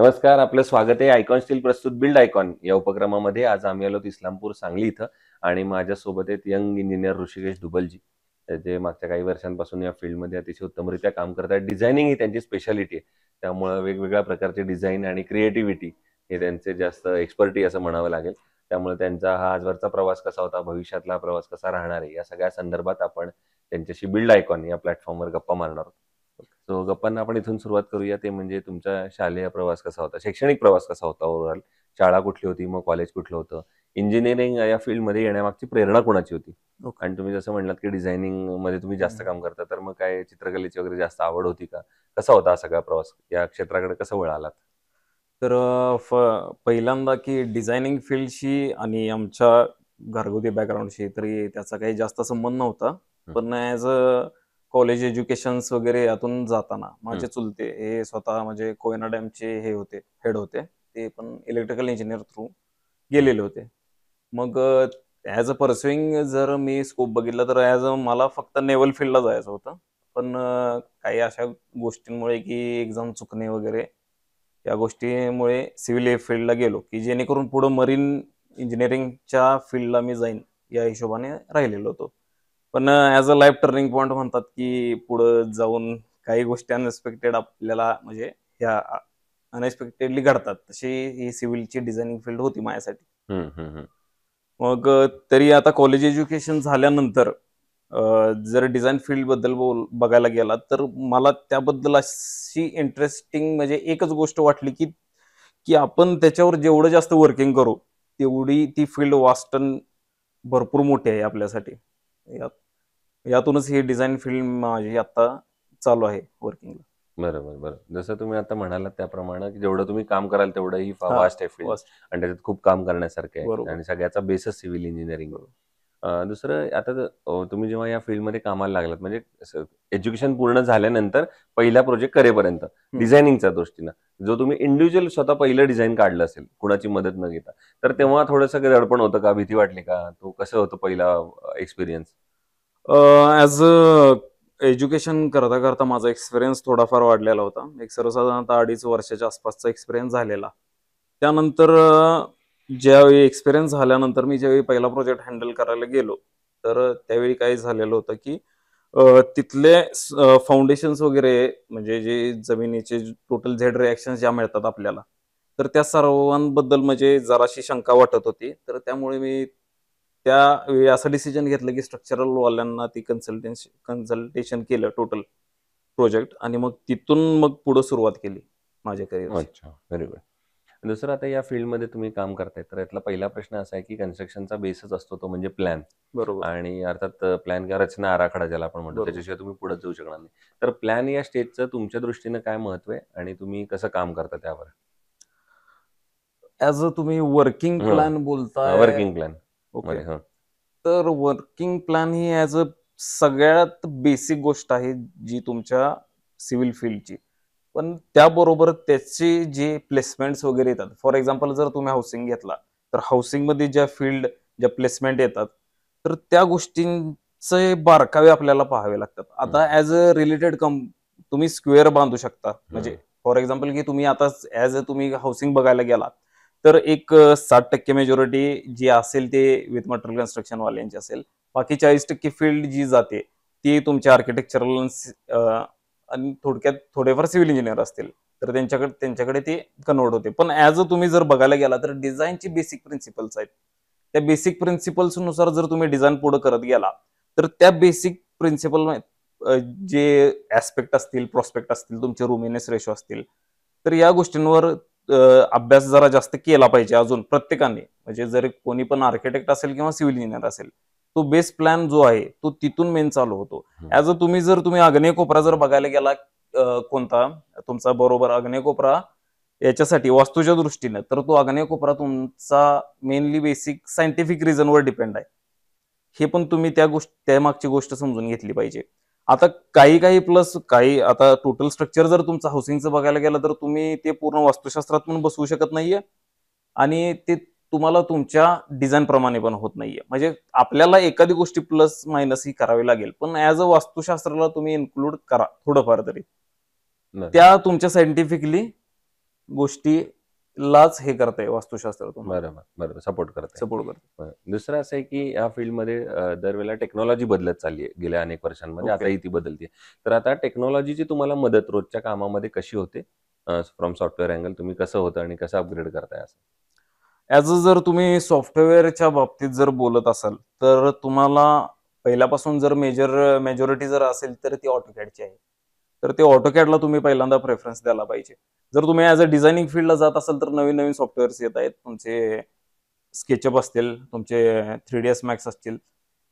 नमस्कार, आपलं स्वागत आहे आयकॉन स्टील प्रस्तुत बिल्ड आयकॉन या उपक्रमामध्ये. आज आम्ही आलो इस्लामपूर सांगली इथं आणि माझ्यासोबत आहेत यंग इंजिनियर ऋषिकेश दुबलजी. जे मागच्या काही वर्षांपासून या फील्डमध्ये अतिशय उत्तमरित्या काम करत आहेत. डिझायनिंग ही त्यांची स्पेशालिटी आहे. त्यामुळं वेगवेगळ्या प्रकारचे डिझाईन आणि क्रिएटिव्हिटी हे त्यांचे जास्त एक्सपर्टी असं म्हणावं लागेल. त्यामुळे त्यांचा हा आजवरचा प्रवास कसा होता, भविष्यातला प्रवास कसा राहणार आहे, या सगळ्या संदर्भात आपण त्यांच्याशी बिल्ड आयकॉन या प्लॅटफॉर्मवर गप्पा मारणार आहोत. सो गप्पांना आपण इथून सुरुवात करूया. ते म्हणजे तुमचा शालेय प्रवास कसा होता, शैक्षणिक प्रवास कसा होता ओव्हरऑल? शाळा कुठली होती, मग कॉलेज कुठलं होतं? इंजिनिअरिंग या फील्डमध्ये येण्यामागची प्रेरणा कोणाची होती? ओके. आणि तुम्ही जसं म्हणलात की डिझायनिंग मध्ये तुम्ही जास्त काम करता, तर मग काय चित्रकलेची वगैरे जास्त आवड होती का? कसा होता हा सगळा प्रवास? या क्षेत्राकडे कसं वळालात? तर पहिल्यांदा की डिझायनिंग फील्डशी आणि आमच्या घरगुती बॅकग्राऊंडशी तरी त्याचा काही जास्त संबंध नव्हता. हं, पण ॲज अ कॉलेज एज्युकेशन्स वगैरे यातून जाताना हं. माझे चुलते हे स्वतः म्हणजे कोयना डॅमचे हे होते, हेड होते. ते पण इलेक्ट्रिकल इंजिनिअर थ्रू हं. गेलेले होते. मग ॲज अ पर्स्युइंग जर मी स्कोप बघितला तर ॲज अ मला फक्त नेव्हल फील्डला जायचं होतं. पण काही अशा गोष्टींमुळे की एक्झाम चुकणे वगैरे या गोष्टीमुळे सिव्हिल फील्डला गेलो, की जेणेकरून पुढं मरीन इंजिनिअरिंगच्या फील्डला मी जाईन या हिशोबाने राहिलेलो होतो. पण as a life turning point म्हणतात, की पुढं जाऊन काही गोष्टी अनएक्सपेक्टेड आपल्याला म्हणजे ह्या अनएक्सपेक्टेडली घडतात. तशी ही सिव्हिलची डिझायनिंग फील्ड होती माझ्यासाठी. हं, हं, हं. मग तरी आता कॉलेज एज्युकेशन झाल्यानंतर जर डिझाइन फील्डबद्दल बघायला गेलात, तर मला त्याबद्दल अशी इंटरेस्टिंग म्हणजे एकच गोष्ट वाटली, की की आपण त्याच्यावर जेवढं जास्त वर्किंग करू, तेवढी ती फील्ड वास्ट अन् भरपूर मोठी आहे आपल्यासाठी. यात यातूनच ही डिझाइन फील्ड माझी आता चालू आहे वर्किंगला. बरोबर, बरोबर. जसं तुम्ही आता म्हणालात त्याप्रमाणे, की जेवढं तुम्ही काम कराल तेवढं ही हां, वास्ट आहे फील्ड वास्ट. आणि त्याच्यात खूप काम करण्यासारखं आहे बरोबर, आणि सगळ्याचा बेसच सिव्हिल इंजिनिअरिंग. बरोबर. दुसरं आता तुम्ही जेव्हा या फील्डमध्ये कामाला लागलात म्हणजे एज्युकेशन पूर्ण झाल्यानंतर पहिला प्रोजेक्ट करेपर्यंत हं, डिझायनिंगच्या दृष्टीनं जो तुम्ही इंडिव्हिज्युअल स्वतः पहिलं डिझाइन काढलं असेल, कुणाची मदत न घेता, तर हं. तेव्हा थोडंसं दडपण होतं का? भीती वाटली का? तो कसं होतं पहिला एक्सपिरियन्स? ॲज अ एज्युकेशन करता माझा एक्सपिरियन्स थोडाफार वाढलेला होता. एक सर्वसाधारणतः 2.5 वर्षाच्या आसपासचा एक्सपिरियन्स झालेला. त्यानंतर ज्यावेळी एक्सपिरियन्स झाल्यानंतर मी ज्यावेळी पहिला प्रोजेक्ट हँडल करायला गेलो, तर त्यावेळी काय झालेलं होतं, की तिथले फाउंडेशन्स वगैरे म्हणजे जे जमिनीचे टोटल झेड रिएक्शन्स ज्या मिळतात आपल्याला, तर त्या सर्वांबद्दल म्हणजे जराशी शंका वाटत होती. तर त्यामुळे मी त्यावेळी असं डिसिजन घेतलं, की स्ट्रक्चरल वाल्यांना ती कन्सल्टेशन केलं टोटल प्रोजेक्ट आणि मग तिथून मग पुढे सुरुवात केली माझ्या करिअरची. अच्छा, व्हेरी गुड. दुसरं आता या फील्डमध्ये तुम्ही काम करताय, तर यातला पहिला प्रश्न असा आहे, की कन्स्ट्रक्शनचा बेसच असतो तो म्हणजे प्लॅन. बरोबर, आणि अर्थात प्लॅन किंवा रचना आराखडा ज्याला आपण म्हणतो, बरोबर. त्याच्याशिवाय तुम्ही पुढे जाऊ शकणार नाही. तर प्लॅन या स्टेजचं तुमच्या दृष्टीनं काय महत्त्व आहे आणि तुम्ही कसं काम करता त्यावर? ॲज अ तुम्ही वर्किंग हं, प्लॅन बोलताय, वर्किंग प्लॅन ओके. मध्ये. हं, तर working plan he as a सगळ्यात बेसिक गोष्ट आहे, जी तुमच्या सिव्हिल फील्डची. पण त्याबरोबर त्याचे जे प्लेसमेंट्स वगैरे येतात. फॉर एक्झाम्पल जर तुम्ही हाउसिंग घेतला, तर हाउसिंगमध्ये ज्या प्लेसमेंट येतात, तर त्या गोष्टींचे बारकावे आपल्याला पाहावे लागतात. हं, आता ॲज अ रिलेटेड तुम्ही स्क्वेअर बांधू शकता. म्हणजे हं, फॉर एक्झाम्पल की तुम्ही आता ॲज अ तुम्ही हाउसिंग बघायला गेला, तर एक 60% मेजॉरिटी जी असेल ते विथ मटेरियल कन्स्ट्रक्शन वाल्यांची असेल. बाकी 40% फील्ड जी जाते, ती तुमच्या आर्किटेक्चरल आणि थोडक्यात थोडेफार सिव्हिल इंजिनिअर असतील. तर त्यांच्याकडे ते कन्व्हर्ट होते. पण ॲज अ तुम्ही जर बघायला गेला तर डिझाइनची बेसिक प्रिन्सिपल्स आहेत. त्या बेसिक प्रिन्सिपल्सनुसार जर तुम्ही डिझाइन पुढे करत गेला, तर त्या बेसिक प्रिन्सिपल जे ॲस्पेक्ट असतील, प्रॉस्पेक्ट असतील, तुमचे रुमिनेस रेशो असतील, तर या गोष्टींवर अ, अभ्यास जरा जास्त केला पाहिजे अजून प्रत्येकाने. म्हणजे जरी कोणी पण आर्किटेक्ट असेल किंवा सिव्हिल इंजिनिअर असेल. तो बेस प्लॅन जो आहे, तो तिथून मेन चालू होतो. हं. ॲज अ तुम्ही आग्नेय कोपरा जर बघायला गेला कोणता तुमचा बरोबर आग्नेय कोपरा याच्यासाठी वास्तूच्या दृष्टीने, तर तो आग्नेय कोपरा तुमचा मेनली बेसिक सायंटिफिक रिझनवर डिपेंड आहे. हे पण तुम्ही त्यामागची गोष्ट समजून घेतली पाहिजे. आता काही प्लस काही आता टोटल स्ट्रक्चर जर तुमचं हाउसिंगचं बघायला गेलं, तर तुम्ही ते पूर्ण वास्तुशास्त्रात पण बसवू शकत नाहीये आणि ते तुम्हाला तुमच्या डिझाइन प्रमाणे पण होत नाहीये. म्हणजे आपल्याला एखादी गोष्टी प्लस मायनस ही करावी लागेल. पण ॲज अ वास्तुशास्त्राला तुम्ही इन्क्लूड करा थोडंफार तरी. बरोबर. त्या तुमच्या सायंटिफिकली गोष्टीलाच हे करते वास्तुशास्त्र तुम्हाला बरोबर बरोबर सपोर्ट करते. सपोर्ट करते. दुसरं असं आहे की या फील्डमध्ये दरवेळेला टेक्नॉलॉजी बदलत चालली आहे गेल्या अनेक वर्षांमध्ये, ओके. आताही ती बदलते. तर आता टेक्नॉलॉजीची तुम्हाला मदत रोजच्या कामामध्ये कशी होते? फ्रॉम सॉफ्टवेअर अँगल तुम्ही कसं होतं आणि कसं अपग्रेड करताय असं? ॲज अ जर तुम्ही सॉफ्टवेअरच्या बाबतीत जर बोलत असाल, तर तुम्हाला पहिल्यापासून जर मेजॉरिटी जर असेल, तर ती AutoCADची आहे. तर ते AutoCADला तुम्ही पहिल्यांदा प्रेफरन्स द्यायला पाहिजे. जर तुम्ही ॲज अ डिझायनिंग फील्डला जात असाल, तर नवीन-नवीन सॉफ्टवेअर्स येत आहेत. तुमचे SketchUp असतील, तुमचे 3ds Max असतील.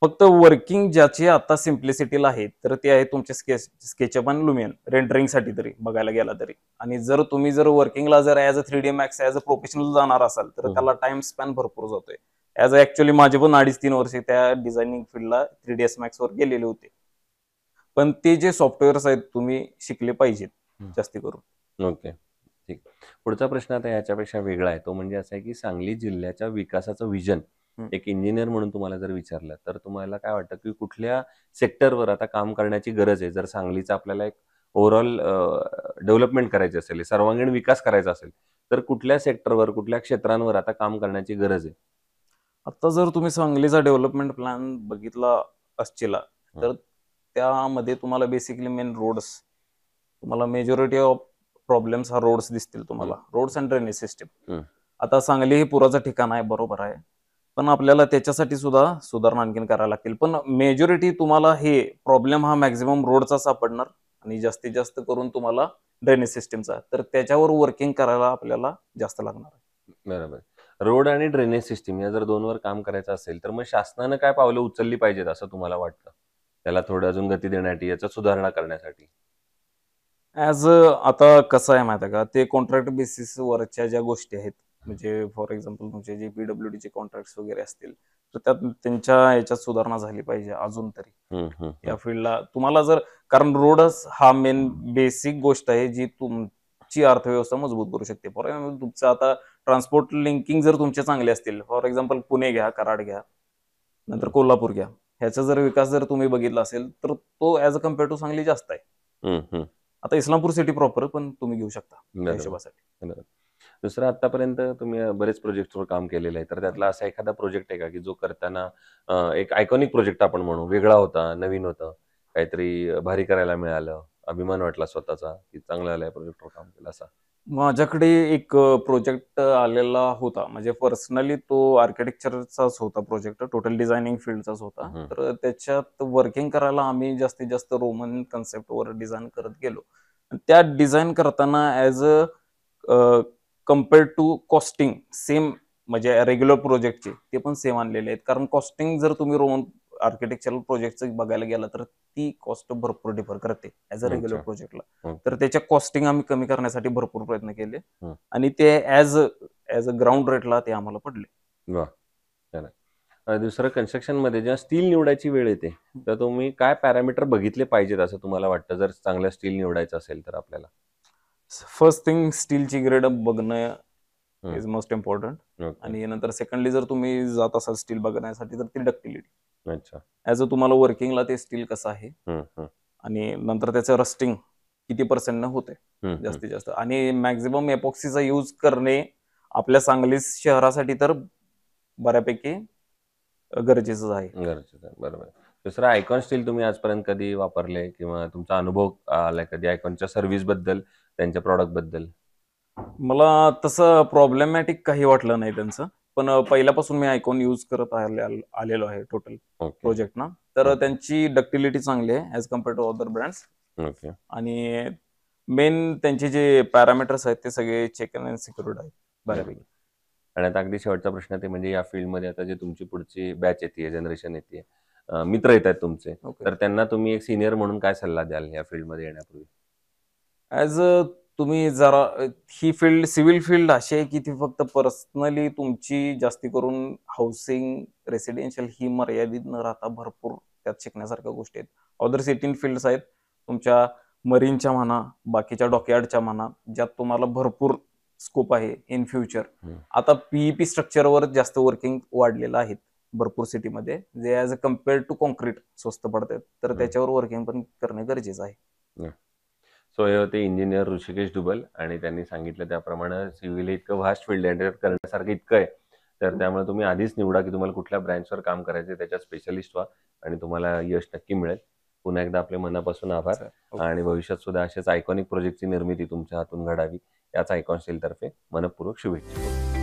फक्त वर्किंग ज्याची आता सिम्प्लिसिटीला आहे, तर ते आहे तुमचे SketchUp आणि Lumion रेंडरिंगसाठी तरी बघायला गेला तरी. आणि जर तुम्ही वर्किंगला जर as a 3D Max as a professional जाणार असाल, तर हं. त्याला टाइम स्पॅन भरपूर जातोय. ॲज अ ॲक्चुअली माझे पण 2.5-3 वर्ष त्या डिझायनिंग फील्डला 3ds Maxवर गेलेले होते. पण ते जे सॉफ्टवेअर्स आहेत तुम्ही शिकले पाहिजेत हं. जास्ती करून. ओके. ठीक. पुढचा प्रश्न आता याच्यापेक्षा वेगळा आहे. तो म्हणजे असा आहे की सांगली जिल्ह्याच्या विकासाचं व्हिजन हं. एक इंजिनिअर म्हणून तुम्हाला जर विचारलं, तर तुम्हाला काय वाटतं की कुठल्या सेक्टरवर आता काम करण्याची गरज आहे? जर सांगलीचा आपल्याला एक ओव्हरऑल डेव्हलपमेंट करायची असेल, सर्वांगीण विकास करायचा असेल, तर कुठल्या सेक्टरवर, कुठल्या क्षेत्रांवर आता काम करण्याची गरज आहे? आता जर तुम्ही सांगलीचा डेव्हलपमेंट प्लॅन बघितला असशीला, हं. तर त्यामध्ये तुम्हाला बेसिकली मेन रोड्स, तुम्हाला मेजॉरिटी ऑफ प्रॉब्लेम्स हा रोड्स दिसतील तुम्हाला. Roads and drainage system. हं. आता सांगली हे पुराचं ठिकाण आहे, बरोबर आहे. पण आपल्याला त्याच्यासाठी सुद्धा सुधारणा आणखीन करायला लागतील. पण मेजॉरिटी तुम्हाला हे प्रॉब्लेम हा मॅक्सिमम रोडचा सापडणार आणि जास्तीत जास्त करून तुम्हाला ड्रेनेज सिस्टमचा. तर त्याच्यावर वर्किंग करायला आपल्याला जास्त लागणार आहे. बरोबर. रोड आणि ड्रेनेज सिस्टम या जर 2 वर काम करायचं असेल, तर मग शासनानं काय पावलं उचलली पाहिजेत असं तुम्हाला वाटतं? त्याला थोडं अजून गती देण्यासाठी, याच्यात सुधारणा करण्यासाठी? ॲज आता कसं आहे माहिती आहे का, ते कॉन्ट्रॅक्ट बेसिसवरच्या ज्या गोष्टी आहेत, म्हणजे फॉर एक्झाम्पल तुमचे जे PWDचे कॉन्ट्रॅक्ट्स वगैरे असतील, तर त्यात त्यांच्या याच्यात सुधारणा झाली पाहिजे अजून तरी. हं, हं, या हं. फील्डला तुम्हाला जर कारण रोडच हा मेन बेसिक गोष्ट आहे, जी तुमची अर्थव्यवस्था मजबूत करू शकते. फॉर एक्झाम्पल तुमचं आता ट्रान्सपोर्ट लिंकिंग जर तुमचे चांगले असतील, फॉर एक्झाम्पल पुणे घ्या, कराड घ्या, नंतर कोल्हापूर घ्या. ह्याचा जर विकास जर तुम्ही बघितला असेल, तर तो as a compare to Sangli जास्त आहे. हं, हं. आता इस्लामपूर सिटी प्रॉपर पण तुम्ही घेऊ शकता त्या बरोबर, हिशोबासाठी. बरोबर. दुसरं आत्तापर्यंत तुम्ही बरेच प्रोजेक्ट्सवर काम केलेलं आहे. तर त्यातला असा एखादा प्रोजेक्ट आहे का, की जो करताना एक आयकॉनिक प्रोजेक्ट आपण म्हणू, वेगळा होता, नवीन होतं, काहीतरी भारी करायला मिळालं, अभिमान वाटला स्वतःचा, की चांगलं झालं या प्रोजेक्टवर काम केलं असा? माझ्याकडे एक प्रोजेक्ट आलेला होता. म्हणजे पर्सनली तो आर्किटेक्चरचाच होता प्रोजेक्ट. टोटल डिझायनिंग फील्डचाच होता. हं. तर त्याच्यात वर्किंग करायला आम्ही जास्तीत जास्त रोमन कन्सेप्टवर डिझाइन करत गेलो. आणि त्या डिझाइन करताना as a compared to costing same म्हणजे रेग्युलर प्रोजेक्टचे ते पण सेम आणलेले आहेत. कारण कॉस्टिंग जर तुम्ही रोमन आर्किटेक्चरल प्रोजेक्टचं बघायला गेला तर ती कॉस्ट भरपूर डिफर करते ॲज अ रेग्युलर अच्छा. प्रोजेक्टला. हं, तर त्याच्या कॉस्टिंग आम्ही कमी करण्यासाठी भरपूर प्रयत्न केले हं. आणि ते ॲज अ ग्राउंड रेटला ते आम्हाला पडले. वाह! छान. दुसरं कन्स्ट्रक्शनमध्ये जेव्हा स्टील निवडायची वेळ येते, तर तुम्ही काय पॅरामीटर बघितले पाहिजेत असं तुम्हाला वाटतं, जर चांगलं स्टील निवडायचं असेल तर आपल्याला? फर्स्ट थिंग स्टीलची ग्रेड बघणं हं. Is most important okay. आणि नंतर सेकंडली जर तुम्ही जात असाल स्टील बघण्यासाठी तर ती डक्टिलिटी. अच्छा. ॲज अ तुम्हाला वर्किंगला ते स्टील कसं आहे हं, हं. आणि नंतर त्याचं रस्टिंग किती पर्सेंटनं होते हं, हं. जास्तीत जास्त आणि मॅक्सिमम एपॉक्सीचा यूज करणे आपल्या सांगली शहरासाठी तर बऱ्यापैकी गरजेचंच आहे. गरजेचं आहे. बरोबर आहे. दुसरं आयकॉन स्टील तुम्ही आजपर्यंत कधी वापरलंय किंवा तुमचा अनुभव आलाय कधी आयकॉनच्या सर्व्हिसबद्दल, त्यांच्या प्रॉडक्टबद्दल? मला तसं प्रॉब्लेमॅटिक काही वाटलं नाही त्यांचं. पण पहिल्यापासून मी आयकॉन यूज करत आलेलो आहे टोटल ओके. प्रोजेक्टना. तर हं. त्यांची डक्टिलिटी चांगली आहे as compare to other brands okay. आणि मेन त्यांचे जे पॅरामीटर्स आहेत ते सगळे चेक अँड सिक्युर्ड आहेत बरोबर. बऱ्यापैकी. आणि आता अगदी शेवटचा प्रश्न ते म्हणजे या फील्डमध्ये आता जे तुमची पुढची बॅच येतीये, जनरेशन येतीये, मित्र येतायत तुमचे, ओके. तर त्यांना तुम्ही एक सीनियर म्हणून काय सल्ला द्याल या फील्डमध्ये येण्यापूर्वी? ॲज अ तुम्ही जरा ही फील्ड सिव्हिल फील्ड अशी आहे की ती फक्त पर्सनली तुमची जास्ती करून हाऊसिंग, रेसिडेन्शियल ही मर्यादित न राहता भरपूर त्यात शिकण्यासारख्या गोष्टी आहेत. अदर सिटिंग फील्ड्स आहेत. तुमच्या मरीनच्या म्हणा, बाकीच्या डॉकयार्डच्या म्हणा, ज्यात तुम्हाला भरपूर स्कोप आहे इन फ्युचर. हं. आता पी स्ट्रक्चरवर जास्त वर्किंग वाढलेलं आहे भरपूर सिटीमध्ये. जे as a compare to concrete स्वस्त पडतात. तर हं. त्याच्यावर वर्किंग पण करणं गरजेचं आहे. हं. सो हे होते इंजिनियर ऋषिकेश डुबल आणि त्यांनी सांगितलं त्याप्रमाणे सिव्हिल हे इतकं व्हास्ट फील्ड आहे, करण्यासारखं इतकं आहे. तर त्यामुळे तुम्ही आधीच निवडा की तुम्हाला कुठल्या ब्रँचवर काम करायचं, त्याच्यात स्पेशलिस्ट व्हा आणि तुम्हाला यश नक्की मिळेल. पुन्हा एकदा आपले मनापासून आभार सर ओके. आणि भविष्यात सुद्धा अशाच आयकॉनिक प्रोजेक्टची निर्मिती तुमच्या हातून घडावी याच आयकॉन स्टील तर्फे मनपूर्वक शुभेच्छा.